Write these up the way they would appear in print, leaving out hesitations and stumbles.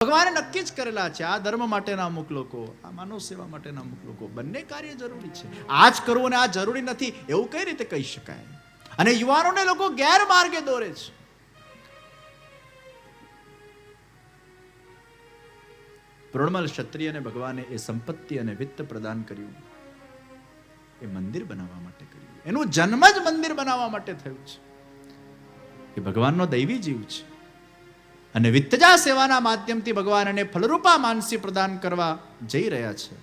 ભગવાને નક્કી જ કરેલા છે, આ ધર્મ માટેના અમુક લોકો, આ માનવ સેવા માટેના અમુક લોકો, બંને કાર્ય જરૂરી છે. આ જ કરવું અને આ જરૂરી નથી એવું કઈ રીતે કહી શકાય? અને યુવાનોને લોકો ગેરમાર્ગે દોરે છે. પ્રોણમલ ક્ષત્રિયને ભગવાને એ સંપત્તિ અને વિત્ત પ્રદાન કર્યું, એ મંદિર બનાવવા માટે કર્યું. એનું જન્મ જ મંદિર બનાવવા માટે થયું છે. એ ભગવાનનો દૈવી જીવ છે અને વિત્તજા સેવાના માધ્યમથી ભગવાન એને ફલરૂપા માનસી પ્રદાન કરવા જઈ રહ્યા છે.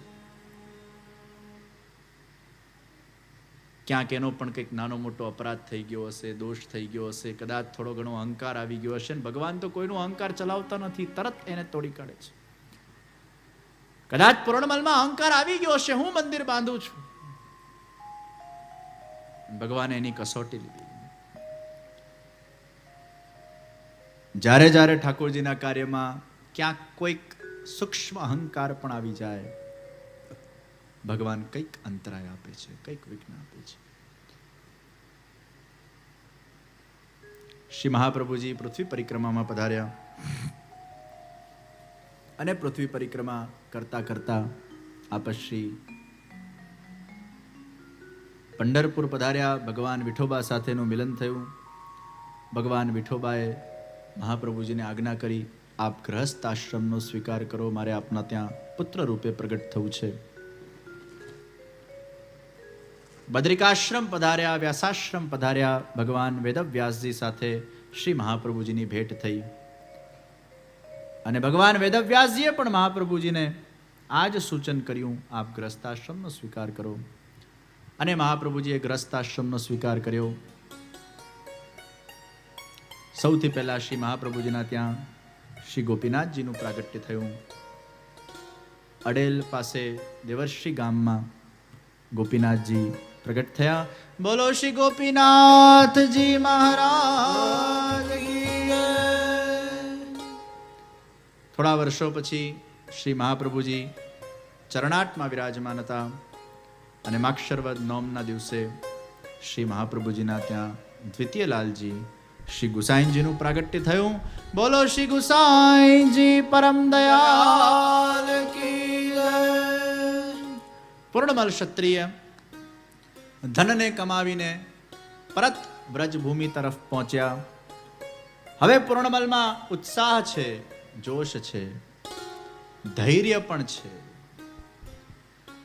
ક્યાંક એનો પણ કંઈક નાનો મોટો અપરાધ થઈ ગયો હશે, દોષ થઈ ગયો હશે, કદાચ થોડો ઘણો અહંકાર આવી ગયો હશે. ભગવાન તો કોઈનો અહંકાર ચલાવતા નથી, તરત એને તોડી કાઢે છે. કદાચ પૂર્ણમલમાં અહંકાર આવી ગયો હશે, હું મંદિર બાંધું છું, ભગવાને એની કસોટી લીધી. જ્યારે જ્યારે ઠાકોરજીના કાર્યમાં ક્યાંક કોઈક સૂક્ષ્મ અહંકાર પણ આવી જાય, ભગવાન કંઈક અંતરાય આપે છે, કંઈક વિઘ્ન આપે છે. શ્રી મહાપ્રભુજી પૃથ્વી પરિક્રમામાં પધાર્યા અને પૃથ્વી પરિક્રમા કરતા કરતા આપશ્રી પંઢરપુર પધાર્યા. ભગવાન વિઠોબા સાથેનું મિલન થયું. ભગવાન વિઠોબાએ મહાપ્રભુજીને આજ્ઞા કરી, આપ ગ્રહસ્થ આશ્રમનો સ્વીકાર કરો, મારે આપના ત્યાં પુત્ર રૂપે પ્રગટ થવું છે. બદ્રિકાશ્રમ પધાર્યા, વ્યાસાશ્રમ પધાર્યા. ભગવાન વેદવ્યાસજી સાથે શ્રી મહાપ્રભુજીની ભેટ થઈ અને ભગવાન વેદવ્યાસજીએ પણ મહાપ્રભુજીને આ જ સૂચન કર્યું, આપ ગ્રસ્તાશ્રમનો સ્વીકાર કરો. અને મહાપ્રભુજીએ ગ્રસ્તાશ્રમનો સ્વીકાર કર્યો. સૌથી પહેલા શ્રી મહાપ્રભુજીના ત્યાં શ્રી ગોપીનાથજીનું પ્રાગટ્ય થયું. અડેલ પાસે દેવર્ષિ ગામમાં ગોપીનાથજી પ્રગટ થયા. બોલો શ્રી ગોપીનાથજી મહારાજ કી જય. થોડા વર્ષો પછી શ્રી મહાપ્રભુજી ચરણાટમાં વિરાજમાન હતા અને માક્ષરવદ નોમના દિવસે શ્રી મહાપ્રભુજીના ત્યાં દ્વિતીય લાલજી શ્રી ગુસાઈજીનું પ્રાગટ્ય થયું. બોલો શ્રી ગુસાઈજી પરમ દયાલ કી જય. પૂર્ણમલ ક્ષત્રિય ધનને કમાવીને પરત વ્રજભૂમિ તરફ પહોંચ્યા. હવે પૂર્ણમલમાં ઉત્સાહ છે, જોશ છે, ધૈર્ય પણ છે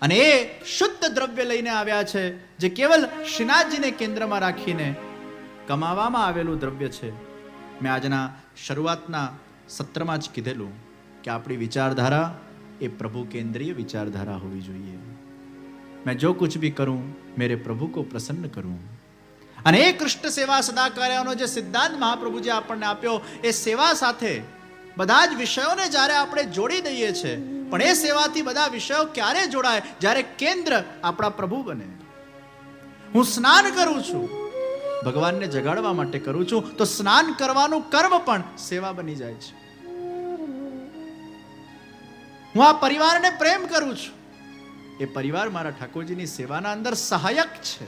અને એ શુદ્ધ દ્રવ્ય લઈને આવ્યા છે જે કેવલ શ્રીનાથજીને કેન્દ્રમાં રાખીને કમાવામાં આવેલું દ્રવ્ય છે. મેં આજના શરૂઆતના સત્રમાં જ કીધેલું કે આપણી વિચારધારા એ પ્રભુ કેન્દ્રીય વિચારધારા હોવી જોઈએ. मैं जो कुछ भी करूं मेरे प्रभु को प्रसन्न करूं. અને એ કૃષ્ણ સેવા સદા કાર્યનો જે સિદ્ધાંત મહાપ્રભુજી આપણને આપ્યો, એ સેવા સાથે બધા જ વિષયોને જ્યારે આપણે જોડી દઈએ છીએ, પણ એ સેવાથી બધા વિષયો ક્યારે જોડાય? જ્યારે કેન્દ્ર આપણા પ્રભુ બને. હું સ્નાન કરું છું, ભગવાનને જગાડવા માટે કરું છું, તો સ્નાન કરવાનું કર્મ પણ સેવા બની જાય છે. હું આ પરિવારને પ્રેમ કરું છું, એ પરિવાર મારા ઠાકોરજીની સેવાના અંદર સહાયક છે.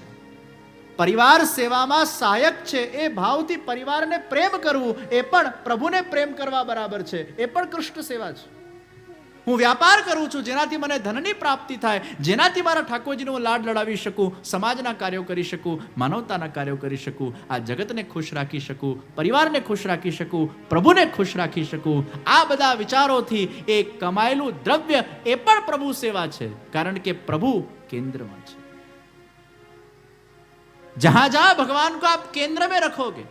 પરિવાર સેવામાં સહાયક છે, એ ભાવથી પરિવારને પ્રેમ કરવું એ પણ પ્રભુને પ્રેમ કરવા બરાબર છે. એ પણ કૃષ્ણ સેવા છે. હું વ્યાપાર કરું છું જેનાથી મને ધનની પ્રાપ્તિ થાય, જેનાથી મારા ઠાકોરજીનો લાડ લડાવી શકું, સમાજના કાર્યો કરી શકું, માનવતાના કાર્યો કરી શકું, આ જગતને ખુશ રાખી શકું, પરિવારને ખુશ રાખી શકું, પ્રભુને ખુશ રાખી શકું. આ બધા વિચારોથી એ કમાયેલું દ્રવ્ય એ પણ પ્રભુ સેવા છે, કારણ કે પ્રભુ કેન્દ્રમાં છે. जहां जहां भगवान को आप केंद्र में रखोगे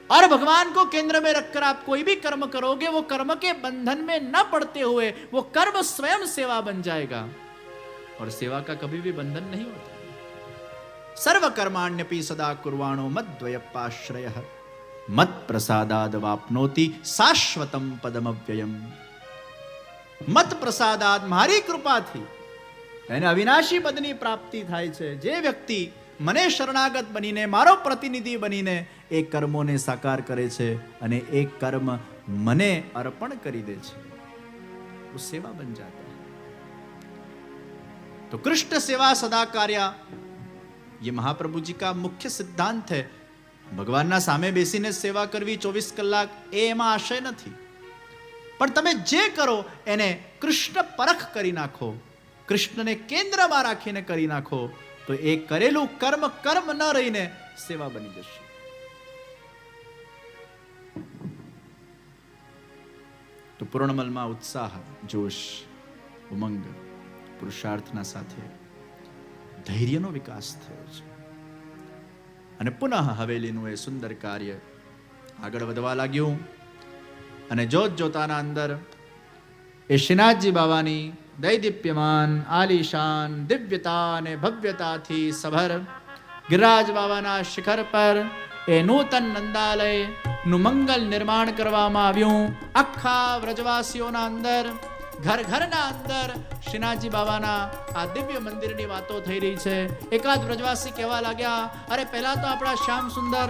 और भगवान को केंद्र में रखकर आप कोई भी कर्म करोगे, वो कर्म के बंधन में न पड़ते हुए वो कर्म स्वयं सेवा बन जाएगा. और सेवा का कभी भी बंधन नहीं होता. सर्व कर्माण्यपि सदा कुर्वाणो मद्वयपाश्रयः मत प्रसादाद वाप्नोति शाश्वतम पदमव्ययम. मत प्रसादाद, મારી કૃપાથી એને અવિનાશી પદની પ્રાપ્તિ થાય છે. જે વ્યક્તિ મને શરણાગત બનીને, મારો પ્રતિનિધિ બનીને એ કર્મોને સાકાર કરે છે અને એ કર્મ મને અર્પણ કરી દે છે, वो सेवा बन जाता है. तो कृष्ण सेवा सदा कार्य ये महाप्रभु जी का मुख्य सिद्धांत है. ભગવાનના સામે બેસીને સેવા કરવી 24 કલાક, એ એમાં આશય નથી. પણ તમે જે કરો એને કૃષ્ણ પરખ કરી નાખો, કૃષ્ણને કેન્દ્રમાં રાખીને કરી નાખો, તો એ કરેલું કર્મ કર્મ ન રહીને સેવા બની જશે. તો પૂર્ણમલમાં ઉત્સાહ, જોશ, ઉમંગ, પુરુષાર્થના સાથે ધૈર્યનો વિકાસ થયો છે. અને પુનઃ હવેલીનું એ સુંદર કાર્ય આગળ વધવા લાગ્યું. અને જોત જોતાના અંદર એ શ્રીનાથજી બાવાની દૈદીપ્યમાન, આલિશાન, દિવ્યતા અને ભવ્યતાથી સભર ગિરિરાજ બાબાના શિખર પર એ નૂતન નંદાલયનું મંગલ નિર્માણ કરવામાં આવ્યું. આખા વ્રજવાસીઓના અંદર, ઘર ઘરના અંદર શ્રીનાથજી બાબાના આ દિવ્ય મંદિરની વાતો થઈ રહી છે. એકાદ વ્રજવાસી કહેવા લાગ્યા, અરે પહેલા તો આપણા શ્યામ સુંદર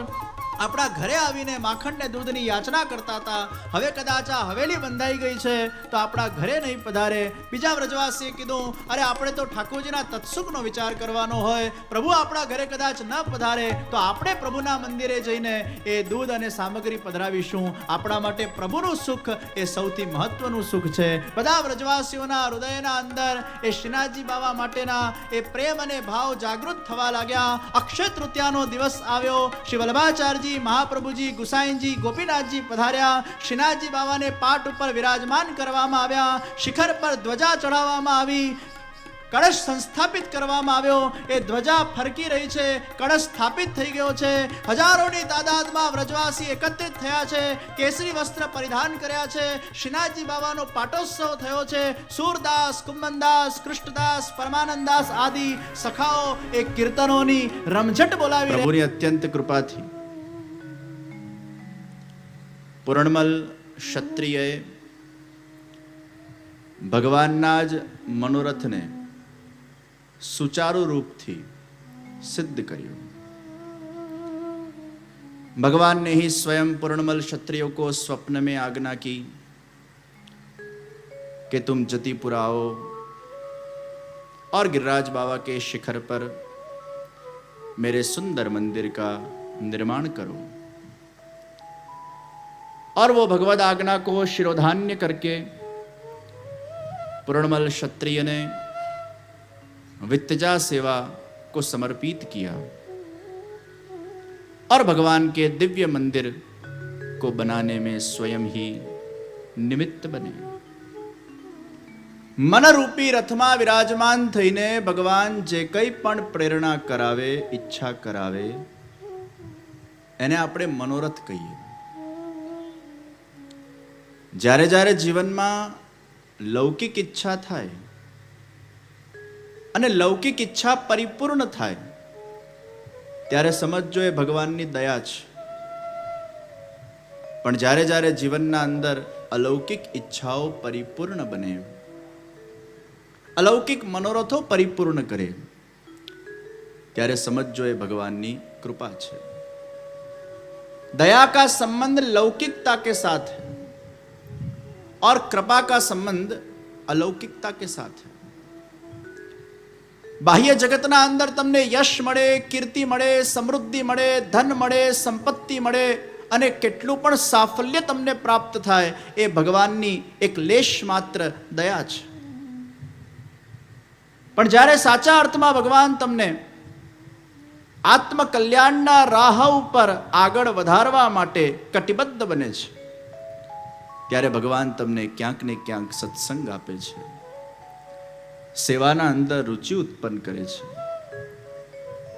આપણા ઘરે આવીને માખણ ને દૂધની યાચના કરતા હતા, હવે કદાચ આ હવેલી બંધાઈ ગઈ છે તો આપણા ઘરે નહીં પધારે. બીજા વ્રજવાસીએ કીધું, અરે આપણે તો ઠાકોરજીના તત્સુખનો વિચાર કરવાનો હોય, પ્રભુ આપણા ઘરે કદાચ ન પધારે તો આપણે પ્રભુના મંદિરે જઈને એ દૂધ અને સામગ્રી પધરાવીશું. આપણા માટે પ્રભુનું સુખ એ સૌથી મહત્વનું સુખ છે. બધા વ્રજવાસીઓના હૃદયના અંદર એ શ્રીનાથજી બાબા માટેના એ પ્રેમ અને ભાવ જાગૃત થવા લાગ્યા. અક્ષય તૃતીયાનો દિવસ આવ્યો. શ્રી વલ્લભાચાર્ય મહાપ્રભુજી, ગુસાઈજી, ગોપીનાથજી પધાર્યા. શ્રીનાથજી બાબાને પાટ ઉપર વિરાજમાન કરવામાં આવ્યા. શિખર પર ધ્વજા ચડાવવામાં આવી. કળશ સંસ્થાપિત કરવામાં આવ્યો. એ ધ્વજા ફરકી રહી છે, કળશ સ્થાપિત થઈ ગયો છે. હજારોની તાદાદમાં વ્રજવાસી એકત્રિત થયા છે, કેસરી વસ્ત્ર પરિધાન કર્યા છે. શ્રીનાથજી બાબાનો પાટોત્સવ થયો છે. સૂરદાસ, કુંભનદાસ, કૃષ્ણદાસ, પરમાનંદાસ આદિ સખાઓ એ કીર્તનોની રમઝટ બોલાવી પ્રભુની અત્યંત કૃપાથી પૂર્ણમલ ક્ષત્રિયએ ભગવાનના જ મનોરથને સુચારુ रूपથી સિદ્ધ કર્યું. भगवान ने ही स्वयं पूर्णमल क्षत्रियों को स्वप्न में आज्ञा की कि तुम जतिपुर आओ और गिरिराज बाबा के शिखर पर मेरे सुंदर मंदिर का निर्माण करो. और वो भगवद आज्ञा को शिरोधान्य करके पूर्णमल क्षत्रिय ने वित्तजा सेवा को समर्पित किया और भगवान के दिव्य मंदिर को बनाने में स्वयं ही निमित्त बने. मन रूपी रथમાં વિરાજમાન થઈને ભગવાન જે કંઈ પણ પ્રેરણા કરાવે, ઈચ્છા કરાવે, એને આપણે મનોરથ કહીએ. જ્યારે જ્યારે જીવનમાં લૌકિક ઈચ્છા થાય અને લૌકિક ઈચ્છા પરિપૂર્ણ થાય ત્યારે સમજજો એ ભગવાનની દયા છે. પણ જ્યારે જ્યારે જીવનના અંદર અલૌકિક ઈચ્છાઓ પરિપૂર્ણ બને, अलौकिक मनोरथों परिपूर्ण करे त्यारे समझो ये भगवान की कृपा है. दया का संबंध लौकिकता के साथ है और कृपा का संबंध अलौकिकता के साथ है. बाह्य जगतना अंदर तमने यश मळे, कीर्ति मळे, समृद्धि मळे, धन मळे, संपत्ति मळे અને કેટલું પણ સાફલ્ય તમને પ્રાપ્ત થાય એ ભગવાનની એક લેશ માત્ર દયા છે. પણ જ્યારે સાચા અર્થમાં ભગવાન તમને આત્મકલ્યાણના રાહ ઉપર આગળ વધારવા માટે કટિબદ્ધ બને છે ત્યારે ભગવાન તમને ક્યાંક ને ક્યાંક સત્સંગ આપે છે, સેવાના અંદર રુચિ ઉત્પન્ન કરે છે,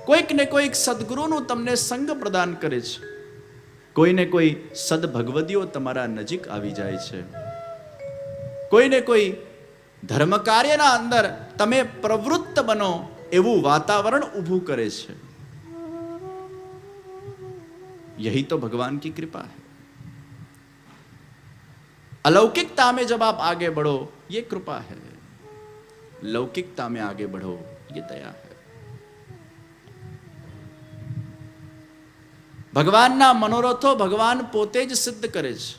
કોઈક ને કોઈક સદગુરુનું તમને સંગ પ્રદાન કરે છે, કોઈને કોઈ સદભગવદીઓ તમારા નજીક આવી જાય છે, કોઈને કોઈ ધર્મ કાર્યના અંદર તમે પ્રવૃત્ત બનો એવું વાતાવરણ ઊભું કરે છે. यही तो भगवान की कृपा है. अलौकिकता में जब आप आगे बढ़ो ये कृपा है, लौकिकता में आगे बढ़ो ये दया है. ભગવાનના મનોરથો ભગવાન પોતે જ સિદ્ધ કરે છે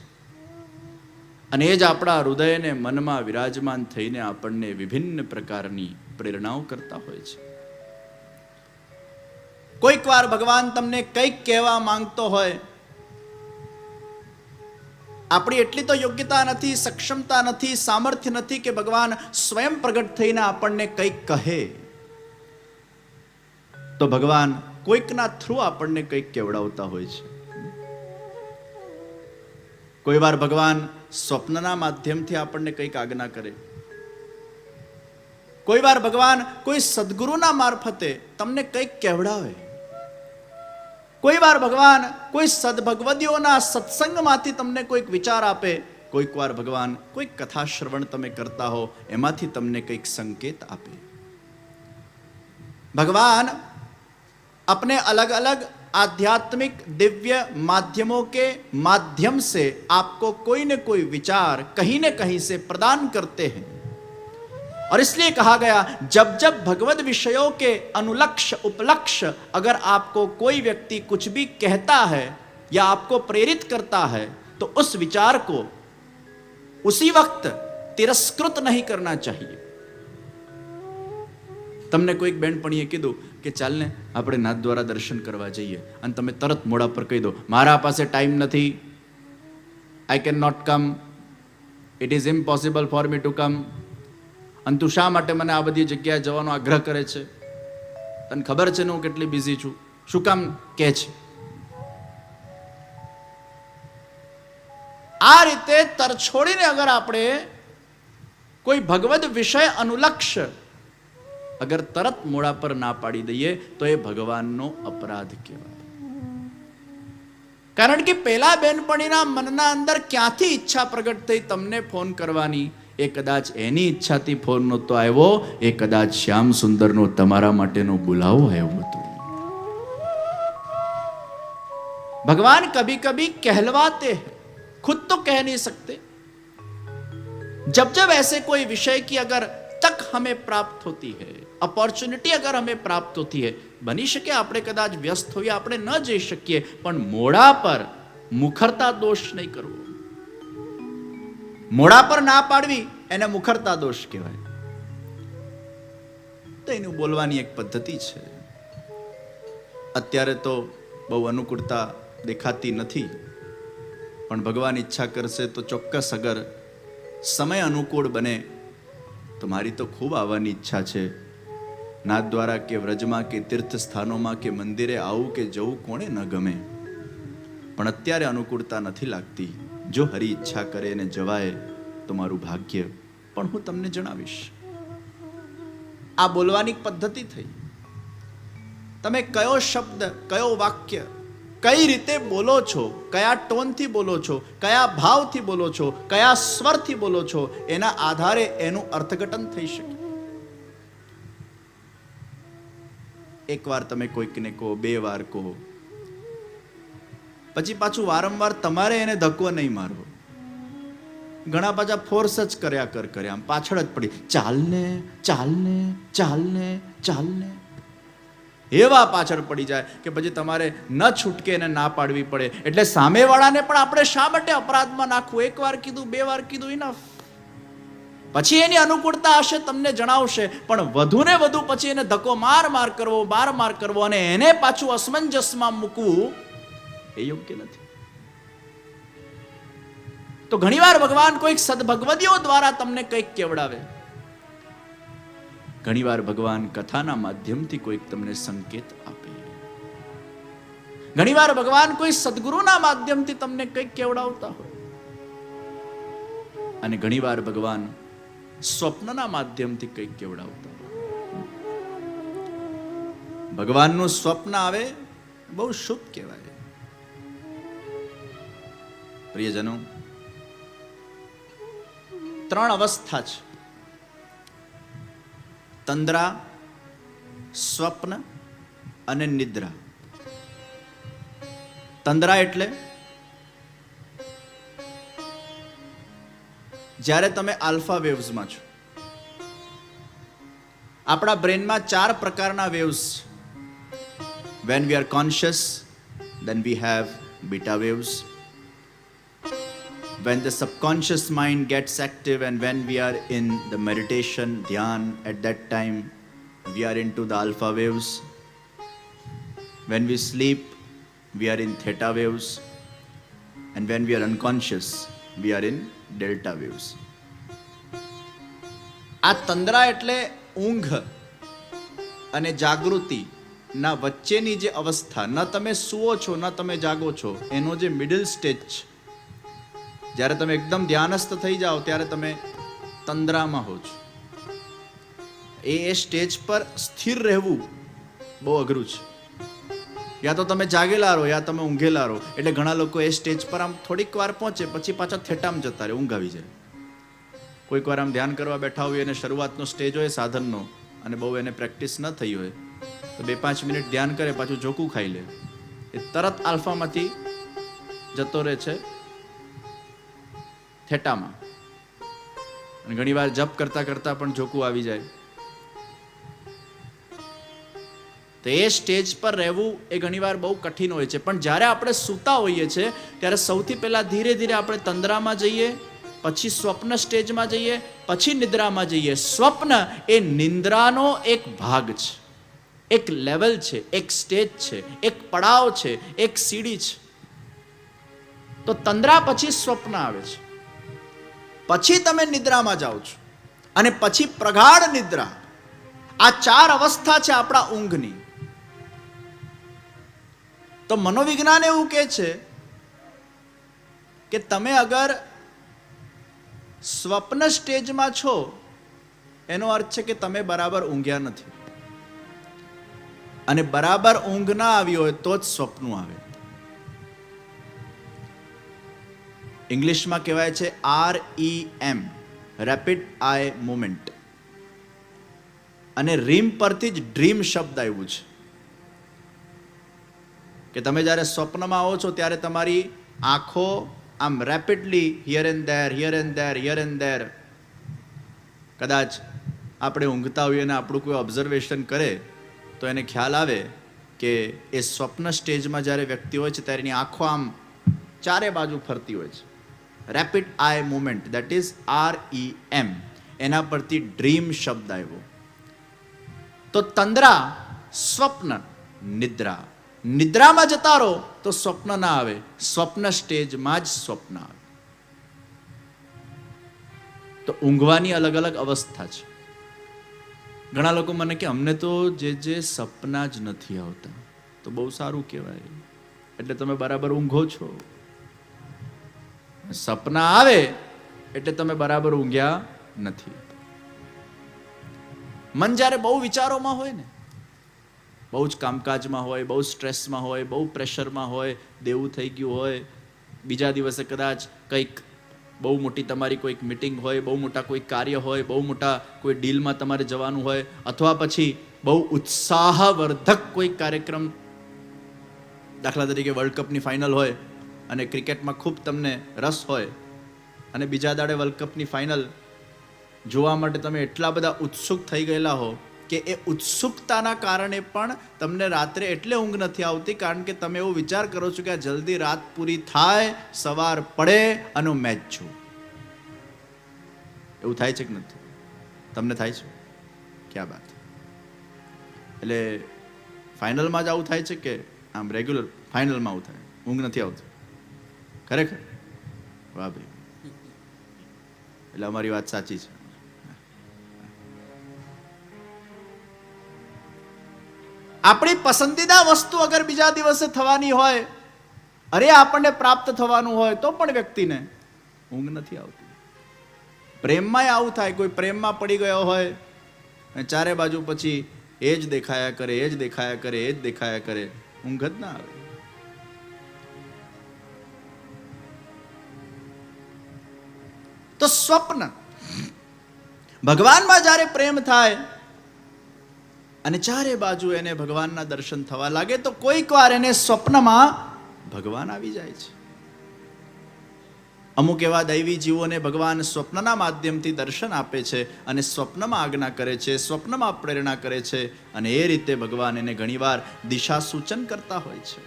અને એ જ આપણા હૃદયને મનમાં વિરાજમાન થઈને આપણને વિભિન્ન પ્રકારની પ્રેરણાઓ કરતા હોય છે. કોઈક વાર ભગવાન તમને કંઈક કહેવા માંગતો હોય આપણી એટલી તો યોગ્યતા નથી, સક્ષમતા નથી, સામર્થ્ય નથી કે ભગવાન સ્વયં પ્રગટ થઈને આપણને કંઈક કહે. તો ભગવાન કોઈકના થ્રુ આપણને કંઈક કેવડાવતા હોય છે. કોઈ વાર ભગવાન સ્વપ્નના માધ્યમથી આપણને કંઈક આજ્ઞા કરે. કોઈ વાર ભગવાન કોઈ સદગુરુના મારફતે તમને કંઈક કહેવડાવે. કોઈ વાર ભગવાન કોઈ સદભગવદીઓના સત્સંગમાંથી તમને કોઈક વિચાર આપે. કોઈક વાર ભગવાન કોઈક કથા શ્રવણ તમે કરતા હો એમાંથી તમને કંઈક સંકેત આપે. ભગવાન अपने अलग अलग आध्यात्मिक दिव्य माध्यमों के माध्यम से आपको कोई न कोई विचार कहीं न कहीं से प्रदान करते हैं. और इसलिए कहा गया, जब जब भगवत विषयों के अनुलक्ष्य उपलक्ष्य अगर आपको कोई व्यक्ति कुछ भी कहता है या आपको प्रेरित करता है तो उस विचार को उसी वक्त तिरस्कृत नहीं करना चाहिए. તમને કોઈક બેનપણીએ કીધું કે ચાલ ને આપણે નાથ દ્વારા દર્શન કરવા જઈએ, અને તમે તરત મોડા પર કહી દો, મારા પાસે ટાઈમ નથી, I can not come, it is impossible for me to come. અને તું શા માટે મને આ બધી જગ્યાએ જવાનો આગ્રહ કરે છે? તને ખબર છે ને હું કેટલી બિઝી છું, શું કામ કહે છે? આ રીતે તરછોડીને અગર આપણે કોઈ ભગવદ વિષય અનુલક્ષ્ય અગર તરત મોડા પર ના પાડી દઈએ તો એ ભગવાનનો અપરાધ કહેવાય. કારણ કે પેલા બેનપણીના મનના અંદર ક્યાંથી ઈચ્છા પ્રગટ થઈ તમને ફોન કરવાની? એ કદાચ એની ઈચ્છાથી ફોન નહોતો આવ્યો, એ કદાચ શ્યામ સુંદરનો તમારા માટેનો બોલાવો આવ્યો હતો. भगवान कभी कभी कहलवाते हैं, खुद तो कह नहीं सकते. जब जब ऐसे कोई विषय की अगर तक हमें प्राप्त होती है, अपॉर्चुनिटी अगर हमें प्राप्त होती है, बनी શકે આપણે કદાચ વ્યસ્ત હોઈએ, આપણે ન જઈ શકીએ, પણ મોડા પર મુખરતા દોષ નહીં કરવો. મોડા પર ના પાડવી એને મુખરતા દોષ કહેવાય. તો એનું બોલવાની એક પદ્ધતિ છે. અત્યારે તો બહુ અનુકૂળતા દેખાતી નથી, પણ ભગવાન ઈચ્છા કરશે તો ચોક્કસ અગર સમય અનુકૂળ બને તો મારી તો ખૂબ આવવાની ઈચ્છા છે. નાથ દ્વારા કે વ્રજમાં કે તીર્થ સ્થાનોમાં કે મંદિરે આવું કે જવું કોણે ન ગમે, પણ અત્યારે અનુકૂળતા નથી લાગતી. જો હરી ઈચ્છા કરે ને જવાય તો મારું ભાગ્ય. પણ હું તમને જણાવીશ, આ બોલવાની પદ્ધતિ થઈ. તમે કયો શબ્દ, કયો વાક્ય, કઈ રીતે બોલો છો, કયા ટોનથી બોલો છો, કયા ભાવથી બોલો છો, કયા સ્વરથી બોલો છો, એના આધારે એનું અર્થઘટન થઈ શકે. એક વાર તમે કોઈકને કહો, બે વાર કહો, પછી પાછું વારંવાર તમારે એને ધક્કો નહીં મારવો. ઘણા પાછા ફોર્સ જ કર્યા આમ પાછળ જ પડી, ચાલને ચાલને ચાલને ચાલને, એવા પાછળ પડી જાય કે પછી તમારે ન છૂટકે એને ના પાડવી પડે. એટલે સામેવાળાને પણ આપણે શા માટે અપરાધમાં નાખવું? એક વાર કીધું, બે વાર કીધું, ઇનફ. પછી એની અનુકૂળતા હશે, તમને જણાવશે, પણ વધુ ને વધુ પછી એને ધક્કો માર કરવો અને એને પાછું અસમંજસમાં મૂકવું એ યોગ્ય નથી. તો ઘણીવાર ભગવાન કોઈક સદભગવદીઓ દ્વારા તમને કંઈક કેવડાવે, ઘણીવાર ભગવાન કથાના માધ્યમથી કોઈક તમને સંકેત આપે, ઘણીવાર ભગવાન કોઈ સદગુરુના માધ્યમથી તમને કંઈક કેવડાવતા હોય, અને ઘણીવાર ભગવાન સ્વપ્નના માધ્યમથી કંઈક કેવડાવતા હોય. ભગવાનનું સ્વપ્ન આવે બહુ શુભ કહેવાય. પ્રિયજનો, 3 અવસ્થા છે: તંદ્રા, સ્વપ્ન અને નિદ્રા. તંદ્રા એટલે જ્યારે તમે આલ્ફા વેવ્સમાં છો. આપણા બ્રેનમાં 4 પ્રકારના વેવ્સ છે. When we are conscious, then we have beta waves. When the subconscious mind gets active and when we are in the meditation, dhyan, at that time we are into the alpha waves. When we sleep, we are in theta waves. And when we are unconscious, we are in delta waves. આ તંદ્રા એટલે ઊંઘ અને જાગૃતિ ના વચ્ચેની જે અવસ્થા, ન તમે સુવો છો ન તમે જાગો છો, એનો જે મિડલ સ્ટેજ છે, જ્યારે તમે એકદમ ધ્યાનસ્થ થઈ જાઓ ત્યારે તમે તંદ્રામાં હો છો. એ સ્ટેજ પર સ્થિર રહેવું બહુ અઘરું છે. યા તો તમે જાગેલા રહો યા તમે ઊંઘેલા રહો. એટલે ઘણા લોકો એ સ્ટેજ પર આમ થોડીક વાર પહોંચે પછી પાછા થેટામાં જતા રહે, ઊંઘ આવી જાય. કોઈક વાર આમ ધ્યાન કરવા બેઠા હોય અને શરૂઆતનો સ્ટેજ હોય સાધનનો અને બહુ એને પ્રેક્ટિસ ન થઈ હોય તો 2-5 મિનિટ ધ્યાન કરે પાછું ઝોકું ખાઈ લે, એ તરત આલ્ફામાંથી જતો રહે છે થેટામાં. અને ઘણી વાર જપ કરતા કરતા પણ ઝોકું આવી જાય. તો એ સ્ટેજ પર રહેવું એ ઘણીવાર બહુ કઠિન હોય છે. પણ જ્યારે આપણે સૂતા હોઈએ છીએ ત્યારે સૌથી પહેલા ધીરે ધીરે આપણે તંદ્રામાં જઈએ, પછી સ્વપ્ન સ્ટેજમાં જઈએ, પછી નિદ્રામાં જઈએ. સ્વપ્ન એ નિંદ્રાનો એક ભાગ છે, એક લેવલ છે, એક સ્ટેજ છે, એક પડાવ છે, એક સીડી છે. તો તંદ્રા પછી સ્વપ્ન આવે છે, પછી તમે નિદ્રામાં જાઓ છો અને પછી પ્રગાઢ નિદ્રા. આ 4 અવસ્થા છે આપણા ઊંઘની. તો મનોવિજ્ઞાન એવું કહે છે કે તમે અગર સ્વપ્ન સ્ટેજમાં છો એનો અર્થ છે કે તમે બરાબર ઊંઘ્યા નથી. અને બરાબર ઊંઘ ના આવી હોય તો જ સ્વપ્ન આવે. ઇંગ્લિશમાં કહેવાય છે REM, રેપિડ આઈ મૂવમેન્ટ. અને રીમ પરથી જ ડ્રીમ શબ્દ આવ્યું છે કે તમે જ્યારે સ્વપ્નમાં આવો છો ત્યારે તમારી આંખો આમ rapidly here and there, here and there, here and there. કદાચ આપણે ઊંઘતા હોઈએ અને આપણું કોઈ ઓબ્ઝર્વેશન કરે તો એને ખ્યાલ આવે કે એ સ્વપ્ન સ્ટેજમાં જ્યારે વ્યક્તિ હોય છે ત્યારે એની આંખો આમ ચારે બાજુ ફરતી હોય છે. Rapid I movement, that is REM. એના પરથી ડ્રીમ શબ્દ આવ્યો. તો તંદ્રા સ્વપ્ન, નિદ્રા. નિદ્રામાં જતા રહો તો સ્વપ્ન ના આવે, સ્વપ્ન સ્ટેજમાં જ સ્વપ્ન આવે. તો ઊંઘવાની અલગ અલગ અવસ્થા છે. ઘણા લોકો મને કે અમને તો જે સપના જ નથી આવતા. તો બહુ સારું કહેવાય, એટલે તમે બરાબર ઊંઘો છો. સપના આવે એટલે તમે બરાબર ઊંઘ્યા નથી. મન જ્યારે બહુ વિચારોમાં હોય ને, બહુ જ કામકાજમાં હોય, બહુ સ્ટ્રેસમાં હોય, બહુ પ્રેશરમાં હોય, દેવું થઈ ગયું હોય, બીજા દિવસે કદાચ કંઈક બહુ મોટી તમારી કોઈક મિટિંગ હોય, બહુ મોટા કોઈ કાર્ય હોય, બહુ મોટા કોઈ ડીલમાં તમારે જવાનું હોય, અથવા પછી બહુ ઉત્સાહવર્ધક કોઈ કાર્યક્રમ, દાખલા તરીકે વર્લ્ડ કપની ફાઇનલ હોય અને ક્રિકેટમાં ખૂબ તમને રસ હોય અને બીજા દાડે વર્લ્ડ કપની ફાઇનલ જોવા માટે તમે એટલા બધા ઉત્સુક થઈ ગયેલા હો કે એ ઉત્સુકતાના કારણે પણ તમને રાત્રે એટલે ઊંઘ નથી આવતી, કારણ કે તમે એવો વિચાર કરો છો કે આ જલ્દી રાત પૂરી થાય, સવાર પડે અને હું મેચ છું. એવું થાય છે કે નથી? તમને થાય છે? ક્યાં વાત. એટલે ફાઇનલમાં જ આવું થાય છે કે આમ રેગ્યુલર ફાઇનલમાં આવું થાય, ઊંઘ નથી આવતી? ખરેખર? વાહ ભાઈ, એટલે અમારી વાત સાચી છે. આપણી પસંદીદા વસ્તુ અગર બીજા દિવસે થવાની હોય, અરે આપણને પ્રાપ્ત થવાનું હોય, તો પણ વ્યક્તિને ઊંઘ નથી આવતી. પ્રેમમાં આવું થાય. કોઈ પ્રેમમાં પડી ગયો હોય અને ચારે બાજુ પછી એ જ દેખાયા કરે, એ જ દેખાયા કરે, એ જ દેખાયા કરે, ઊંઘ જ ના આવે. તો સ્વપ્ન, ભગવાનમાં જ્યારે પ્રેમ થાય અને ચારે બાજુ એને ભગવાનના દર્શન થવા લાગે તો કોઈક વાર એને સ્વપ્નમાં ભગવાન આવી જાય છે. અમુક એવા દૈવી જીવોને ભગવાન સ્વપ્નના માધ્યમથી દર્શન આપે છે અને સ્વપ્નમાં આજ્ઞા કરે છે, સ્વપ્નમાં પ્રેરણા કરે છે, અને એ રીતે ભગવાન એને ઘણીવાર દિશા સૂચન કરતા હોય છે.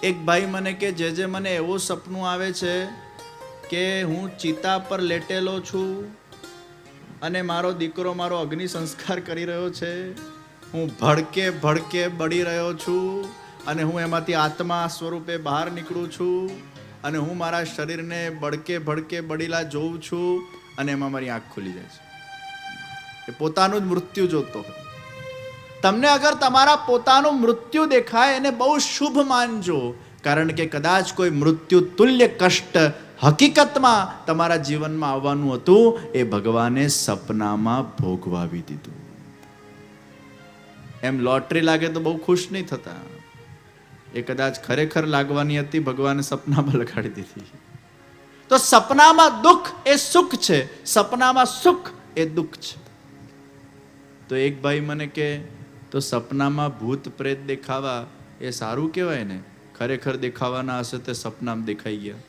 એક ભાઈ મને કે જે મને એવું સપનું આવે છે કે હું ચિતા પર લેટેલો છું અને મારો દીકરો મારો અગ્નિ સંસ્કાર કરી રહ્યો છે, હું ભડકે ભડકે બળી રહ્યો છું અને હું એમાંથી આત્મા સ્વરૂપે બહાર નીકળું છું અને હું મારા શરીરને બળકે ભડકે બળીલા જોઉં છું અને એમાં મારી આંખ ખુલી જાય છે. એ પોતાનું જ મૃત્યુ જોતો હોય. તમને અગર તમારા પોતાનું મૃત્યુ દેખાય એને બહુ શુભ માનજો, કારણ કે કદાચ કોઈ મૃત્યુ તુલ્ય કષ્ટ હકીકતમાં તમારા જીવનમાં આવવાનું હતું, એ ભગવાને સપનામાં ભોગવાવી દીધું. એમ લોટરી લાગે તો બહુ ખુશ નહીં થતા. એ કદાચ ખરેખર લાગવાની હતી, ભગવાને સપનામાં લગાડી દીધી. તો સપનામાં દુઃખ એ સુખ છે, સપનામાં સુખ એ દુઃખ છે. તો એક ભાઈ મને કે, તો સપનામાં ભૂત પ્રેત દેખાવા એ સારું કહેવાય ને, ખરેખર દેખાવાના હશે તે સપનામાં દેખાઈ ગયા.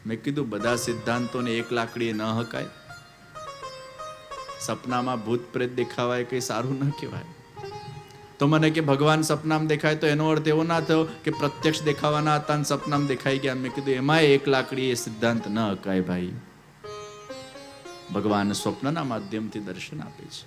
મેં કીધું બધા સિદ્ધાંતોને એક લાકડીએ ન હકાય. સપનામાં ભૂત પ્રેત દેખાવા એ કઈ સારું ન કહેવાય. તો મને કે ભગવાન સપનામાં દેખાય તો એનો અર્થ એવો ના થયો કે પ્રત્યક્ષ દેખાવાના હતા અને સપનામાં દેખાઈ ગયા. મેં કીધું એમાં એક લાકડી એ સિદ્ધાંત ન હકાય ભાઈ. ભગવાન સ્વપ્નના માધ્યમથી દર્શન આપે છે.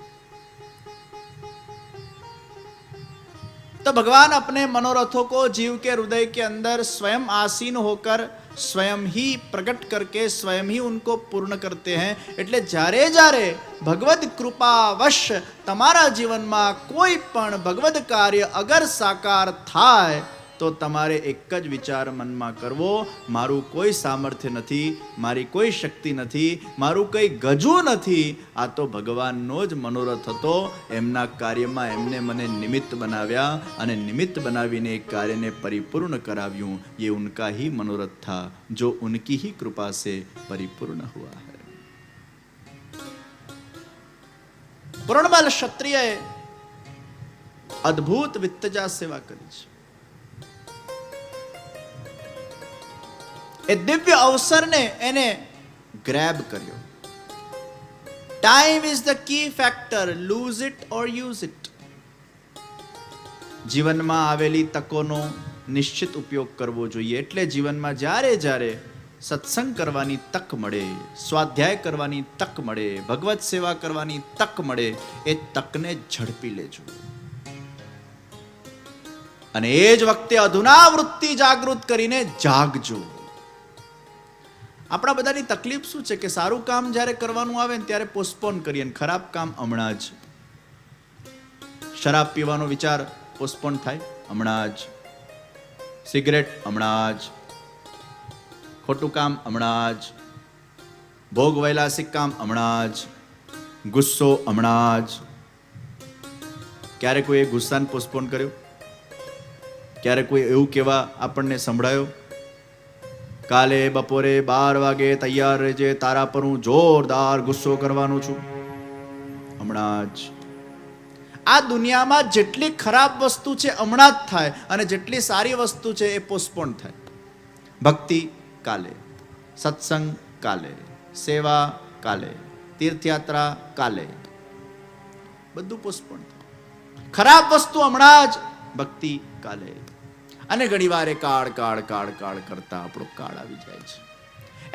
तो भगवान अपने मनोरथों को जीव के हृदय के अंदर स्वयं आसीन होकर स्वयं ही प्रकट करके स्वयं ही उनको पूर्ण करते हैं. એટલે જ્યારે જ્યારે ભગવદ કૃપાવશ તમારા જીવનમાં કોઈ પણ ભગવદ કાર્ય અગર સાકાર થાય તો તમારે એક જ વિચાર મનમાં કરવો, મારું કોઈ સામર્થ્ય નથી, મારી કોઈ શક્તિ નથી, મારું કંઈ ગજું નથી, આ તો ભગવાનનો જ મનોરથ હતો. એમના કાર્યમાં એમને મને નિમિત્ત બનાવ્યા અને નિમિત્ત બનાવીને એક કાર્યને પરિપૂર્ણ કરાવ્યું. ये उनका ही मनोरथ था जो उनकी ही कृपा से परिपूर्ण हुआ है. પૂર્ણબલ ક્ષત્રિયએ અદ્ભુત વિત્તજા સેવા કરી છે. એ દિવ્ય અવસરને એને ગ્રેબ કર્યો. Time is the key factor, lose it or use it. જીવનમાં આવેલી તકોનો નિશ્ચિત ઉપયોગ કરવો જોઈએ. એટલે જીવનમાં જ્યારે જ્યારે સત્સંગ કરવાની તક મળે, સ્વાધ્યાય કરવાની તક મળે, ભગવત સેવા કરવાની તક મળે, એ તકને ઝડપી લેજો. અને એ જ વખતે અધુના વૃત્તિ જાગૃત કરીને જાગજો. આપણા બધાની તકલીફ શું છે કે સારું કામ જ્યારે કરવાનું આવે ને ત્યારે પોસ્ટપોન કરીએ, ખરાબ કામ હમણાં જ. શરાબ પીવાનો વિચાર પોસ્ટપોન થાય હમણાં જ, સિગરેટ હમણાં જ, ખોટું કામ હમણાં જ, ભોગ વૈલાસિક કામ હમણાં જ, ગુસ્સો હમણાં જ. ક્યારે કોઈ ગુસ્સાને પોસ્ટપોન કર્યો? ક્યારે કોઈ એવું કહેવા આપણને સંભળાયો, કાલે બપોરે 12 વાગે તૈયાર રહેજે, તારા પર હું જોરદાર ગુસ્સો કરવાનો છું? હમણાં જ. આ દુનિયામાં જેટલી ખરાબ વસ્તુ છે હમણાં જ થાય, અને જેટલી સારી વસ્તુ છે એ પોસ્ટપોન થાય. ભક્તિ કાલે, સત્સંગ કાલે, સેવા કાલે, તીર્થયાત્રા કાલે, બધું પોસ્ટપોન થાય. ખરાબ વસ્તુ હમણાં જ, ભક્તિ કાલે. અને ઘણી વાર કાળ કાળ કાળ કાળ કરતા આપણો કાળ આવી જાય છે.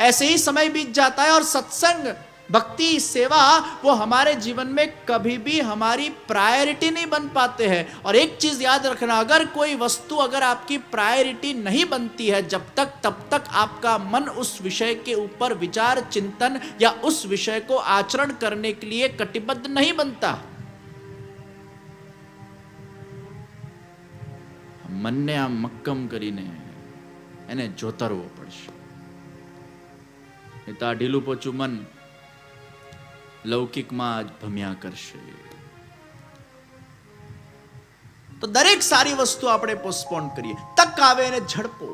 ऐसे ही समय बीत जाता है और सत्संग, भक्ति, सेवा वो हमारे जीवन में कभी भी हमारी प्रायोरिटी नहीं बन पाते हैं. और एक चीज याद रखना, अगर कोई वस्तु अगर आपकी प्रायोरिटी नहीं बनती है जब तक, तब तक आपका मन उस विषय के ऊपर विचार चिंतन या उस विषय को आचरण करने के लिए कटिबद्ध नहीं बनता. મનને આમ મક્કમ કરીને એને જોતરવો પડશે. એ તો આ ઢીલું પોચું મન લૌકિકમાં જ ભમ્યા કરશે. તો દરેક સારી વસ્તુ આપણે પોસ્ટપોન કરીએ. તક આવે એને ઝડપો.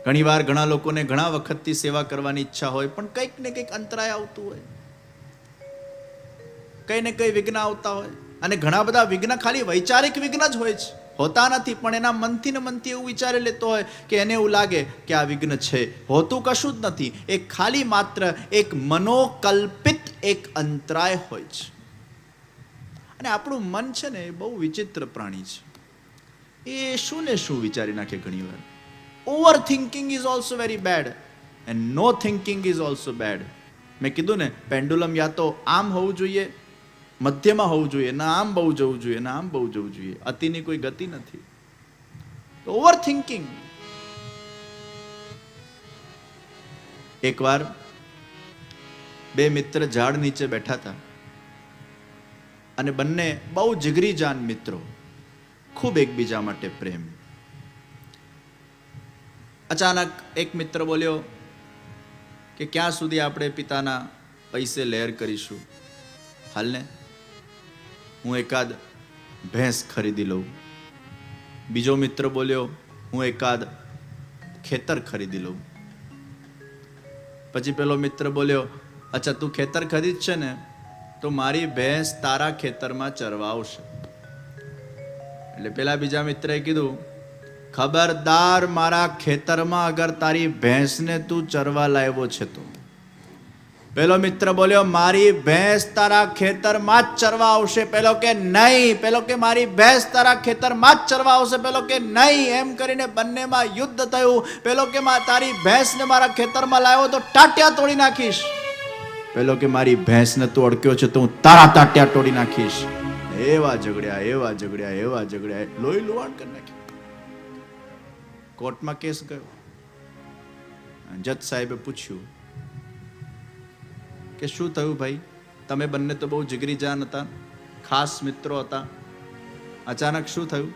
ઘણીવાર ઘણા લોકોને ઘણા વખતથી સેવા કરવાની ઈચ્છા હોય, પણ કંઈક ને કંઈક અંતરાય આવતું હોય, કંઈ ને કંઈ વિઘ્ન આવતા હોય. અને ઘણા બધા વિઘ્ન ખાલી વૈચારિક વિઘ્ન જ હોય છે, હોતા નથી. પણ એના મનથી ને મનથી એવું વિચારી લેતો હોય કે એને એવું લાગે કે આ વિઘ્ન છે, હોતું કશું જ નથી. એ ખાલી માત્ર એક મનોકલ્પિત એક અંતરાય હોય છે. અને આપણું મન છે ને એ બહુ વિચિત્ર પ્રાણી છે. એ શું ને શું વિચારી નાખે ઘણી વાર. Over thinking is also very bad and no thinking is also bad. મેં કીધું ને, પેન્ડુલમ યા તો આમ હોવું જોઈએ મધ્યમાં હોવું જોઈએ, ના આમ બહુ જવું જોઈએ, ના આમ બહુ જવું જોઈએ. અતિની કોઈ ગતિ નથી. તો ઓવર થિંકિંગ. એકવાર બે મિત્ર ઝાડ નીચે બેઠા હતા અને બંને બહુ જીગરી જાન મિત્રો, ખૂબ એકબીજા માટે પ્રેમ. અચાનક એક મિત્ર બોલ્યો કે ક્યાં સુધી આપણે પિતાના પૈસે લહેર કરીશું, હાલને હું એકાદ ભેંસ ખરીદી લઉં. બીજો મિત્ર બોલ્યો હું એકાદ ખેતર ખરીદી લઉં. પછી પેલો મિત્ર બોલ્યો અચ્છા તું ખેતર ખરીદ છે ને તો મારી ભેંસ તારા ખેતરમાં ચરવા આવશે. એટલે પેલા બીજા મિત્રએ કીધું ખબરદાર મારા ખેતરમાં અગર તારી ભેંસને તું ચરવા લાવ્યો છે તો. પેલો મિત્ર બોલ્યો મારી ભેંસ તારા ખેતરમાં જ ચરવા આવશે. પેલો કે નહીં. પેલો કે મારી ભેંસ તારા ખેતરમાં જ ચરવા આવશે. પેલો કે નહીં. એમ કરીને બંનેમાં યુદ્ધ થયું. પેલો કે તારી ભેંસને મારા ખેતરમાં લાવ્યો તો ટાટિયા તોડી નાખીશ. પેલો કે મારી ભેંસને તું અડક્યો છે તો હું તારા ટાટિયા તોડી નાખીશ. એવા ઝઘડ્યા, એવા ઝઘડ્યા, એવા ઝઘડ્યા, લોહી લુહાણ કરી નાખ્યું. કોર્ટમાં કેસ ગયો. જજ સાહેબે પૂછ્યું કે શું થયું ભાઈ, તમે બંને તો બહુ જીગરી જાન હતા, ખાસ મિત્રો હતા, અચાનક શું થયું?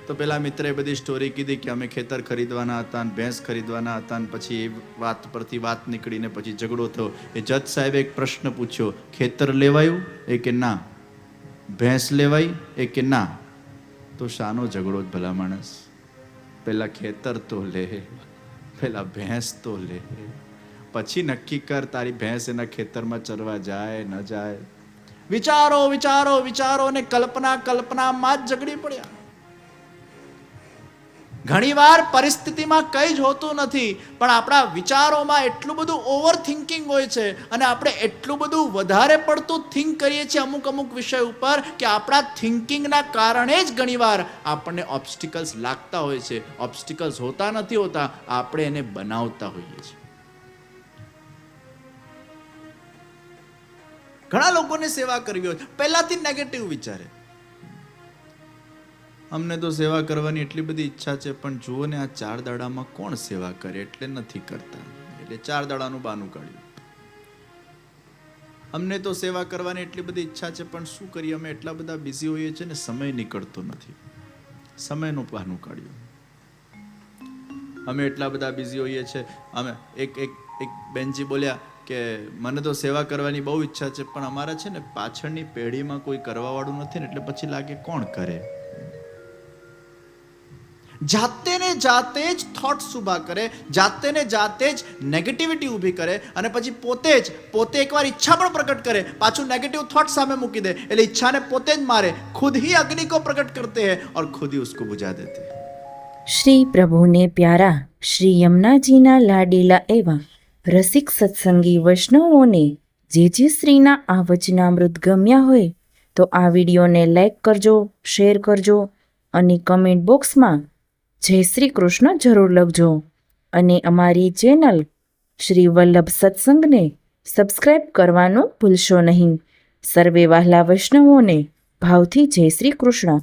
તો પેલા મિત્રએ બધી સ્ટોરી કીધી કે અમે ખેતર ખરીદવાના હતા, ભેંસ ખરીદવાના હતા, પછી એ વાત પરથી વાત નીકળીને પછી ઝઘડો થયો. એ જજ સાહેબે એક પ્રશ્ન પૂછ્યો, ખેતર લેવાયું? એ કે ના. ભેંસ લેવાઈ? એ કે ના. તો શાનો ઝઘડો જ ભલા માણસ? પેલા ખેતર તો લે, પેલા ભેંસ તો લે, પછી નક્કી કર તારી ભેંસ એના ખેતરમાં ચરવા જાય ન જાય. વિચારો વિચારો વિચારો ને કલ્પના કલ્પનામાં જ ઝઘડી પડ્યા. ઘણીવાર પરિસ્થિતિમાં કંઈ જ હોતું નથી, પણ આપણા વિચારોમાં એટલું બધું ઓવર થિંકિંગ હોય છે અને આપણે એટલું બધું વધારે પડતું થિંક કરીએ છીએ અમુક અમુક વિષય ઉપર કે આપણા થિંકિંગના કારણે જ ઘણીવાર આપણને ઓબ્સ્ટિકલ્સ લાગતા હોય છે. ઓબ્સ્ટિકલ્સ હોતા નથી હોતા, આપણે એને બનાવતા હોઈએ છીએ. ઘણા લોકોને સેવા કરવી હોય પહેલાથી નેગેટિવ વિચારે, અમને તો સેવા કરવાની એટલી બધી ઈચ્છા છે પણ જુઓ ને આ 4 દાડામાં કોણ સેવા કરે એટલે નથી કરતા, એટલે 4 દાડાનું બહાનું કાઢ્યું. અમને તો સેવા કરવાની એટલી બધી ઈચ્છા છે પણ શું કરીએ, અમે એટલા બધા બિઝી હોઈએ છીએ ને સમય નીકળતો નથી, સમયનું બહાનું કાઢ્યું. અમે એટલા બધા બિઝી હોઈએ છીએ. અમે એક બેનજી બોલ્યા કે મને તો સેવા કરવાની બહુ ઈચ્છા છે પણ અમારા છે ને પાછળની પેઢીમાં કોઈ કરવા વાળું નથી ને એટલે પછી લાગે કોણ કરે. જાતે ને જાતે જ થોટ્સ ઊભા કરે, જાતે ને જાતે જ નેગેટિવિટી ઊભી કરે અને પછી પોતે એકવાર ઈચ્છા પણ પ્રકટ કરે, પાછું નેગેટિવ થોટ સામે મૂકી દે, એટલે ઈચ્છાને પોતે જ મારે. ખુદ ही अग्नि को प्रकट करते हैं और खुद ही उसको बुझा देते हैं. શ્રી પ્રભુને પ્યારા શ્રી યમુનાજીના લાડીલા એવા રસિક સત્સંગી વૈષ્ણવોને જે શ્રીના આ વચનામૃત ગમ્યા હોય તો આ વિડીયોને લાઈક કરજો, શેર કરજો અને કમેન્ટ બોક્સમાં જય શ્રી કૃષ્ણ જરૂર લખજો. અને અમારી ચેનલ શ્રી વલ્લભ સત્સંગને સબસ્ક્રાઈબ કરવાનું ભૂલશો નહીં. સર્વે વહાલા વૈષ્ણવોને ભાવથી જય શ્રી કૃષ્ણ.